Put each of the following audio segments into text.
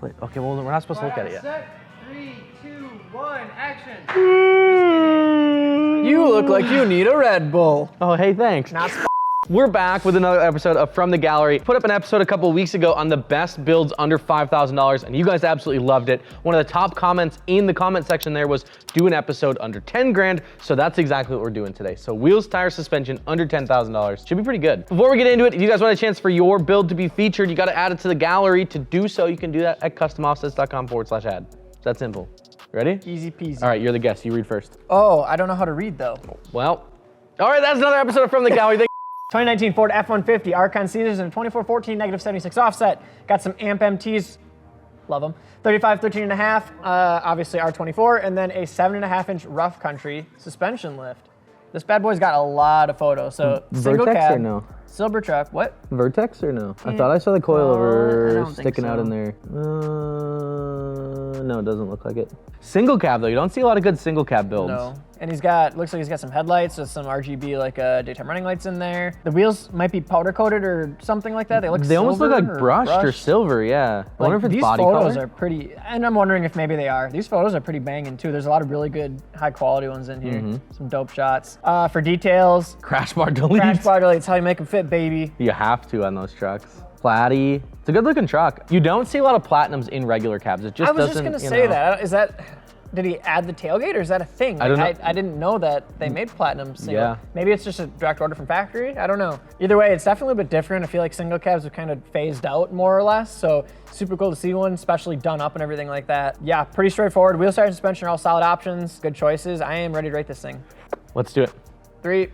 Inflate. Okay, well, we're not supposed to look at it yet. Set, 3, 2, 1, action. You look like you need a Red Bull. Oh, hey, thanks. Not We're back with another episode of From the Gallery. Put up an episode a couple of weeks ago on the best builds under $5,000, and you guys absolutely loved it. One of the top comments in the comment section there was do an episode under 10 grand, so that's exactly what we're doing today. So wheels, tires, suspension under $10,000. Should be pretty good. Before we get into it, if you guys want a chance for your build to be featured, you gotta add it to the gallery. To do so, you can do that at customoffsets.com/ad. It's that simple. Ready? easy peasy. All right, you're the guest. You read first. Oh, I don't know how to read though. Well, all right, that's another episode of From the Gallery. 2019 Ford F-150 Archon Caesars and a 2414 -76 offset. Got some amp MTs, love them. 35, 13.5, obviously R24, and then a 7.5-inch rough country suspension lift. This bad boy's got a lot of photos. So single Vertex cab, or no? silver truck. What? Vertex or no? I thought I saw the coilover I don't think sticking out so. in there. No, it doesn't look like it. Single cab though, you don't see a lot of good single cab builds. No. And he's got, looks like he's got some headlights with some RGB like daytime running lights in there. The wheels might be powder coated or something like that. They almost look like brushed or silver, yeah. I wonder if it's these body photos color. are pretty, and I'm wondering if maybe they are. These photos are pretty banging too. There's a lot of really good high quality ones in here. Some dope shots. For details, Crash bar delete. crash bar delays, how you make them fit, baby. You have to on those trucks. Platy. It's a good looking truck. You don't see a lot of platinums in regular cabs. It just I was doesn't, just gonna you say know. that. Is that, did he add the tailgate or is that a thing? I don't know. I didn't know that they made platinum single. Yeah. Maybe it's just a direct order from factory. I don't know. Either way, it's definitely a bit different. I feel like single cabs have kind of phased out more or less. So super cool to see one, especially done up and everything like that. Yeah, pretty straightforward. Wheel, tires, and suspension are all solid options. Good choices. I am ready to rate this thing. Let's do it. 3,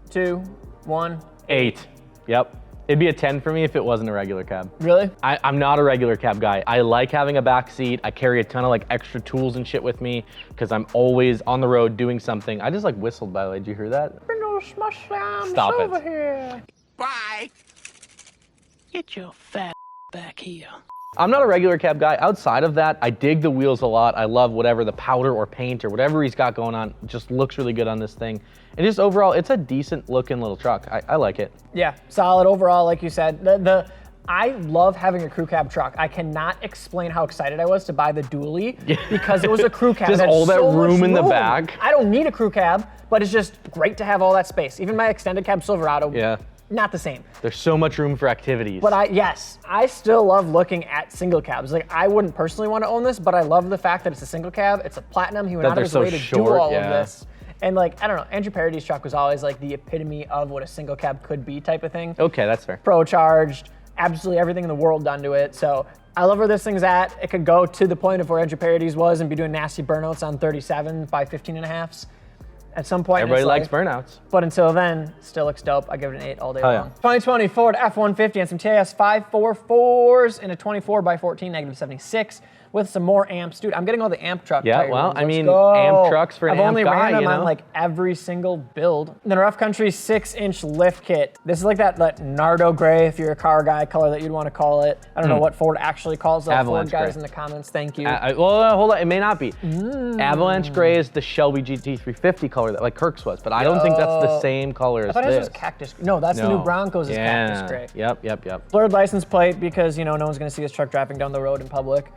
2, 1. 8. Yep. It'd be a 10 for me if it wasn't a regular cab. Really? I'm not a regular cab guy. I like having a back seat. I carry a ton of like extra tools and shit with me because I'm always on the road doing something. I just like whistled, by the way. Did you hear that? Stop it. Over here. Bye. Get your fat back here. I'm not a regular cab guy. Outside of that, I dig the wheels a lot. I love whatever the powder or paint or whatever he's got going on. It just looks really good on this thing. And just overall, it's a decent looking little truck. I like it. Yeah, solid overall, like you said. I love having a crew cab truck. I cannot explain how excited I was to buy the dually because it was a crew cab. Just It had all that so much room in the back. I don't need a crew cab, but it's just great to have all that space. Even my extended cab Silverado, Yeah. not the same. There's so much room for activities. But I still love looking at single cabs. Like I wouldn't personally want to own this, but I love the fact that it's a single cab. It's a platinum. He went That out they're of his so way to short, do all yeah. of this. And like, I don't know, Andrew Parody's truck was always like the epitome of what a single cab could be type of thing. Okay, that's fair. Pro charged, absolutely everything in the world done to it. So I love where this thing's at. It could go to the point of where Andrew Parody's was and be doing nasty burnouts on 37 by 15.5s at some point. Everybody in its likes life. burnouts. But until then, still looks dope. I give it an 8 all day Hell yeah. long. 2020 Ford F-150 and some TIS 544s in a 24 by 14 -76 with some more amps. Dude, I'm getting all the amp truck Yeah, tires. well, I Let's mean, go. amp trucks for an I've amp only guy, ran them you know? on like every single build. Then Rough Country 6-inch lift kit. This is like that Nardo gray, if you're a car guy, color that you'd want to call it. I don't know what Ford actually calls the Ford Avalanche guys gray. in the comments. Thank you. Well, hold on, it may not be. Avalanche gray is the Shelby GT350 color that like Kirk's was, but I don't think that's the same color I as thought it this. was cactus. No, that's the new Broncos is cactus gray. Yep. Blurred license plate because, you know, no one's gonna see his truck driving down the road in public.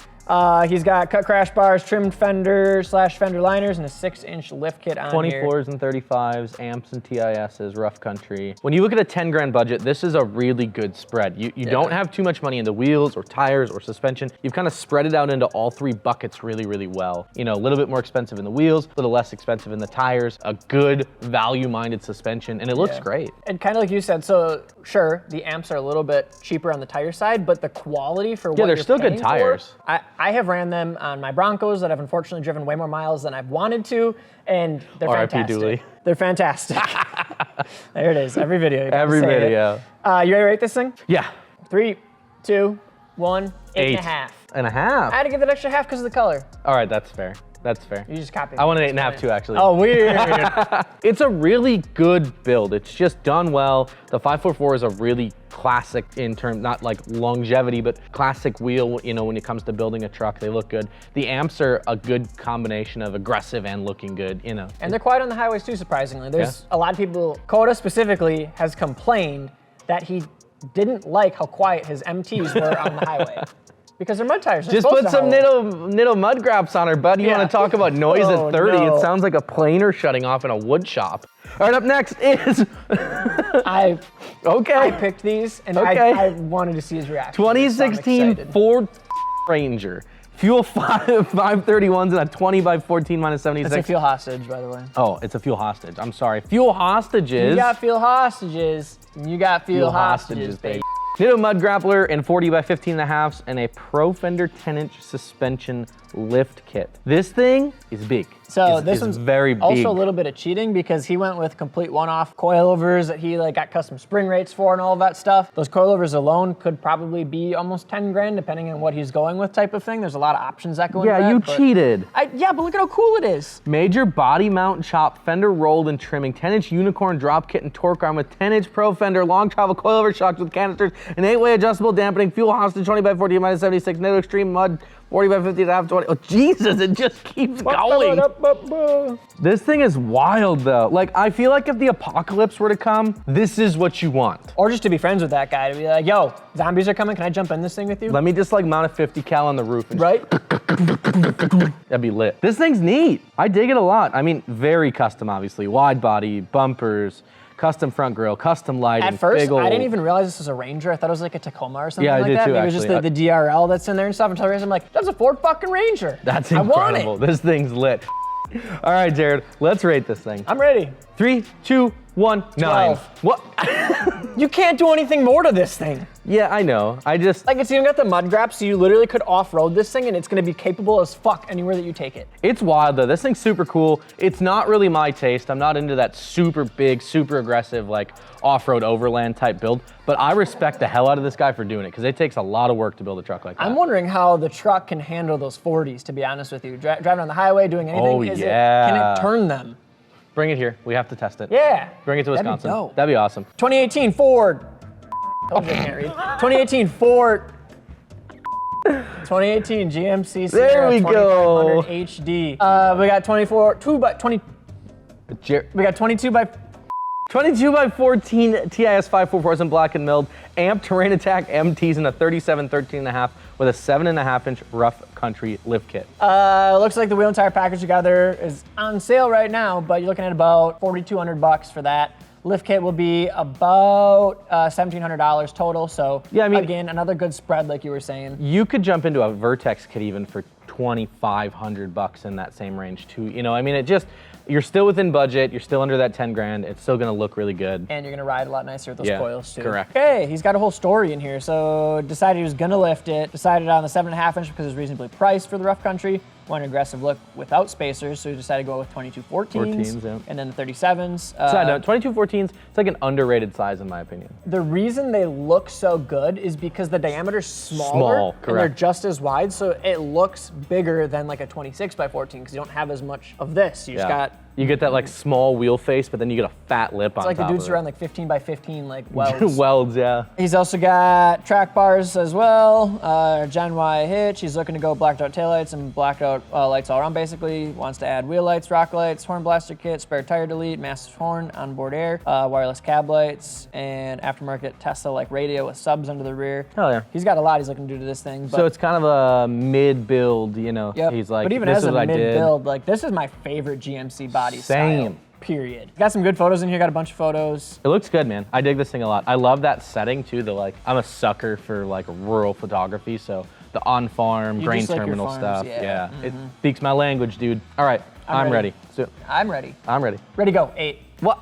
He's got cut crash bars, trimmed fender/fender liners, and a 6-inch lift kit on here. 24s and 35s, amps and TISs, rough country. When you look at a 10 grand budget, this is a really good spread. You don't have too much money in the wheels or tires or suspension. You've kind of spread it out into all three buckets really, really well. You know, a little bit more expensive in the wheels, a little less expensive in the tires, a good value-minded suspension, and it looks great. And kind of like you said, so sure, the amps are a little bit cheaper on the tire side, but the quality for what they're you're still good paying tires. for, I have ran them on my Broncos that I've unfortunately driven way more miles than I've wanted to, and they're R.I.P. fantastic. Dooley. They're fantastic. There it is, every video. You Every gotta say it. video. You ready to rate this thing? Yeah. 3, 2, 1, 8 8.5. and a half. I had to give that extra half because of the color. All right, that's fair. That's fair. You just copied I me. want an 8.5 too, actually. Oh, weird. It's a really good build. It's just done well. The 544 is a really classic in terms, not like longevity, but classic wheel, you know, when it comes to building a truck, they look good. The amps are a good combination of aggressive and looking good, you know. And they're quiet on the highways too, surprisingly. There's a lot of people, Coda specifically has complained that he didn't like how quiet his MTs were on the highway. Because they're mud tires. They're Just supposed put to some howl. Nitto mud graps on her, bud. You Yeah. want to talk about noise Oh, at 30? no. It sounds like a planer shutting off in a wood shop. All right, up next is I okay. picked these, and Okay. I wanted to see his reaction. so I'm 2016 excited. Ford Ranger. Fuel 531s and a 20 by 14 minus 76. It's a fuel hostage, by the way. Oh, it's a fuel hostage. I'm sorry. Fuel hostages. You got fuel hostages. And you got fuel hostages, baby. Nitto mud grappler and 40 by 15 and a halves and a Pro Fender 10-inch suspension lift kit. This thing is big. So this one's very big. also a little bit of cheating because he went with complete one-off coilovers that he like got custom spring rates for and all of that stuff. Those coilovers alone could probably be almost 10 grand depending on what he's going with type of thing. There's a lot of options that go into that. Yeah, you but cheated. yeah, but look at how cool it is. Major body mount chop, fender rolled and trimming, 10-inch unicorn drop kit and torque arm with 10-inch Pro Fender long travel coilover shocks with canisters, an 8-way adjustable dampening, fuel hostage 20 by 40 minus 76, Nitto extreme mud 40 by 50 and a half 20. Oh Jesus, it just keeps going. This thing is wild though. Like I feel like if the apocalypse were to come, this is what you want. Or just to be friends with that guy, to be like, yo, zombies are coming, can I jump in this thing with you? Let me just like mount a 50 cal on the roof and Right? that'd be lit. This thing's neat. I dig it a lot. I mean, very custom obviously. Wide body, bumpers, custom front grille, custom lighting. At first, big old... I didn't even realize this was a Ranger. I thought it was like a Tacoma or something Yeah, I like did that. too, Maybe it was just actually. the DRL that's in there and stuff. Until I realized, I'm like, that's a Ford fucking Ranger. That's I want incredible. it. This thing's lit. All right, Jared, let's rate this thing. I'm ready. 3, 2, 1, 9. 12. What? You can't do anything more to this thing. Yeah, I know. I just, Like, it's even got the mud grab, so you literally could off-road this thing, and it's gonna be capable as fuck anywhere that you take it. it's wild though. This thing's super cool. It's not really my taste. I'm not into that super big, super aggressive, like off-road overland type build, but I respect the hell out of this guy for doing it because it takes a lot of work to build a truck like that. I'm wondering how the truck can handle those 40s, to be honest with you. Driving on the highway, doing anything, Oh, yeah. can it turn them? Bring it here. We have to test it. Yeah. Bring it to That'd be Wisconsin. dope. That'd be awesome. 2018 Ford. Told you I can't read. 2018 Ford. 2018 GMC Sierra There we go. 2500 HD. We got 22 by 22 by 14 TIS 544s in black and milled, amp terrain attack MTs in a 37 13.5 with a 7.5-inch rough country lift kit. looks like the wheel and tire package together is on sale right now, but you're looking at about $4,200 for that. Lift kit will be about $1,700 total. So Yeah, I mean- again, another good spread like you were saying. You could jump into a Vertex kit even for $2,500 in that same range too. You know, I mean, it just, you're still within budget, you're still under that 10 grand, it's still gonna look really good. And you're gonna ride a lot nicer with those Yeah, coils too. correct. Okay, he's got a whole story in here. So decided he was gonna lift it, decided on the 7.5-inch because it's reasonably priced for the rough country. Wanted an aggressive look without spacers, so he decided to go with 2214s 14s, yeah. and then the 37s. Side note, 2214s, it's like an underrated size in my opinion. The reason they look so good is because the diameter's smaller Small, and they're correct. just as wide, so it looks bigger than like a 26 by 14 because you don't have as much of this. You just got You get that like small wheel face, but then you get a fat lip on it's like the top dudes of around like 15 by 15 like welds. it. Welds, yeah. He's also got track bars as well, Gen Y hitch. He's looking to go blacked out taillights and blacked out lights all around basically. Wants to add wheel lights, rock lights, horn blaster kit, spare tire delete, massive horn, onboard air, wireless cab lights, and aftermarket Tesla like radio with subs under the rear. Hell yeah. He's got a lot he's looking to do to this thing. But So it's kind of a mid-build, you know. Yep. He's like, but even this as is a what I did. mid-build, like this is my favorite GMC body Same. style. Period. Got some good photos in here. Got a bunch of photos. It looks good, man. I dig this thing a lot. I love that setting too. The like, I'm a sucker for like rural photography, so the on-farm You grain just like your terminal farms, stuff. yeah. It speaks my language, dude. All right, I'm ready. So, I'm ready. I'm ready. Ready, go. 8. What?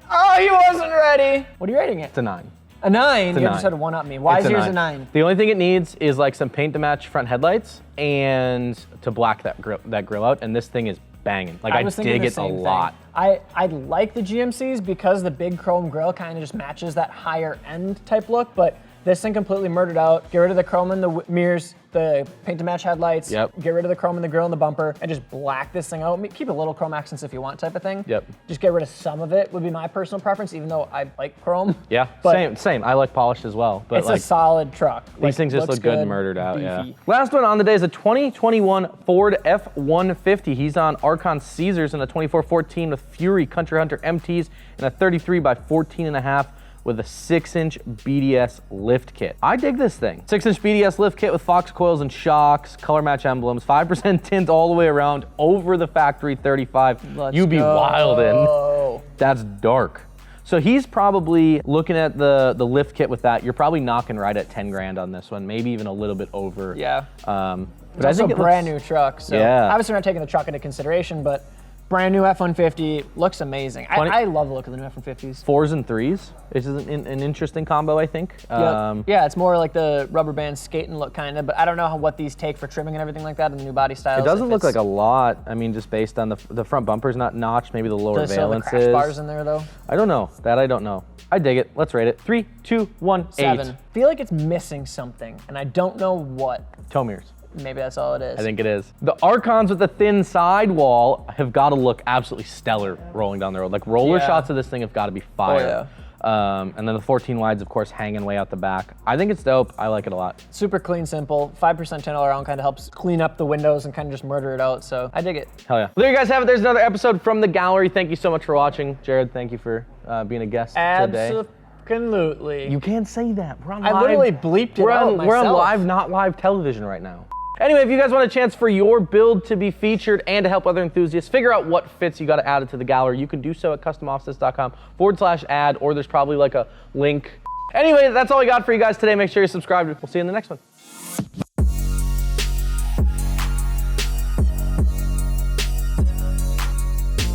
Oh, he wasn't ready. What are you rating it? It's a 9. A 9. It's a You 9. just had to one up me. Why It's is yours a 9? The only thing it needs is like some paint to match front headlights and to black that grill out, and this thing is banging. Like I was thinking dig the it a same thing. lot. I like the GMCs because the big chrome grille kind of just matches that higher end type look, but this thing completely murdered out. Get rid of the chrome in the mirrors, the paint to match headlights. Yep. Get rid of the chrome in the grille and the bumper, and just black this thing out. Keep a little chrome accents if you want, type of thing. Yep. Just get rid of some of it would be my personal preference, even though I like chrome. Yeah, But same. I like polished as well, but It's like a solid truck. these things just looks look good and murdered out. Yeah. beefy. Last one on the day is a 2021 Ford F-150. He's on Archon Caesars in a 2414 with Fury Country Hunter MTs and a 33 by 14.5 with a 6-inch BDS lift kit. I dig this thing. 6-inch BDS lift kit with Fox coils and shocks, color match emblems, 5% tint all the way around over the factory 35. You'd be wildin'. That's dark. So he's probably looking at the lift kit with that. You're probably knocking right at 10 grand on this one, maybe even a little bit over. Yeah. But It's also a brand new truck, so Yeah. obviously we're not taking the truck into consideration, but brand new F-150 looks amazing. I love the look of the new F-150s. 4s and 3s. This is an interesting combo, I think. Yep. Yeah, it's more like the rubber band skating look kind of, but I don't know what these take for trimming and everything like that in the new body styles. It doesn't look like a lot. I mean, just based on the front bumper's not notched, maybe the lower Does it still have valence the crash is. bars in there though? I don't know. That I don't know. I dig it. Let's rate it. 3, 2, 1, 7. 8. Feel like it's missing something, and I don't know what. Toe mirrors. Maybe that's all it is. I think it is. The Archons with the thin sidewall have got to look absolutely stellar rolling down the road. Like roller shots of this thing have got to be fire. Oh, yeah. And then the 14 wides, of course, hanging way out the back. I think it's dope. I like it a lot. Super clean, simple. 5% tint all around kind of helps clean up the windows and kind of just murder it out. So I dig it. Hell yeah. Well, there you guys have it. There's another episode from the gallery. Thank you so much for watching. Jared, thank you for being a guest today. Absolutely. You can't say that. We're on I live. literally bleeped it out myself. We're on live, not live television right now. Anyway, if you guys want a chance for your build to be featured and to help other enthusiasts figure out what fits you got to add it to the gallery, you can do so at customoffsets.com/ad, or there's probably like a link. Anyway, that's all we got for you guys today. Make sure you're subscribed. We'll see you in the next one.